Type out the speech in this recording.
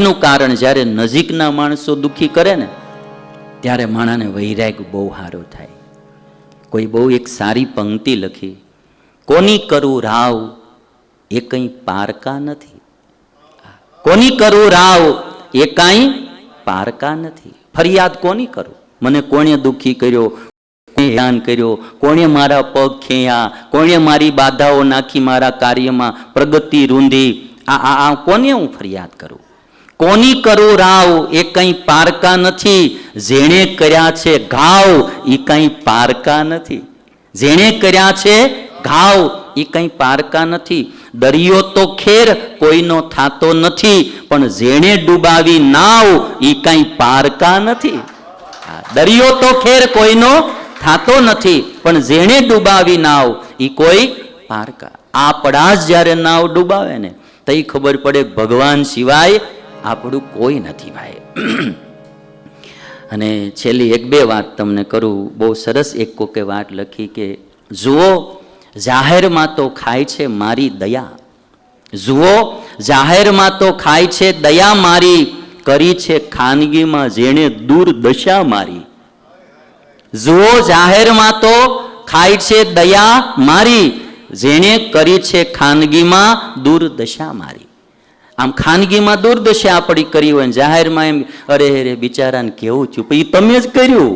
વૈરાગનું કારણ જ્યારે નજીકના માણસો દુઃખી કરે ને ત્યારે માણસને વૈરાગ બહુ સારો થાય. કોઈ બહુ એક સારી પંક્તિ લખી, કોની કરું રાવ એ કંઈ પારકા નથી. કોની કરું રાવ એ કાંઈ પારકા નથી. ફરિયાદ કોની કરું? મને કોણે દુઃખી કર્યો, હેરાન કર્યો, કોણે મારા પગ ખેયા, કોણે મારી બાધાઓ નાખી મારા કાર્યમાં પ્રગતિ રૂંધી, આ કોને હું ફરિયાદ કરું? કોની કરું રાવ એ કંઈ પારકા નથી. જેણે કર્યા છે ઘાવ એ કંઈ પારકા નથી. જેણે કર્યા છે ઘાવ એ કંઈ પારકા નથી. દરિયો તો ખેર કોઈનો થાતો નથી, પણ જેણે ડૂબાવી નાવ એ કંઈ પારકા નથી. દરિયો તો ખેર કોઈનો થાતો નથી, પણ જેણે ડૂબાવી નાવ એ કોઈ પારકા. આપણા જ જ્યારે નાવ ડૂબાવે ને તો એ ખબર પડે ભગવાન સિવાય આપણું કોઈ નથી ભાઈ. અને છેલ્લી એક બે વાત તમને કરું. બહુ સરસ એક કોકે વાત લખી કે જુઓ જાહેરમાં તો ખાય છે મારી દયા, જુઓ જાહેરમાં તો ખાય છે દયા મારી, કરી છે ખાનગીમાં જેણે દુર્દશા મારી. જુઓ જાહેરમાં તો ખાય છે દયા મારી, જેણે કરી છે ખાનગીમાં દુર્દશા મારી. આમ ખાનગીમાં દુર્દશા આપણી કરી હોય, જાહેરમાં એમ અરે અરે બિચારાને કેવું થયું, એ તમે જ કર્યું.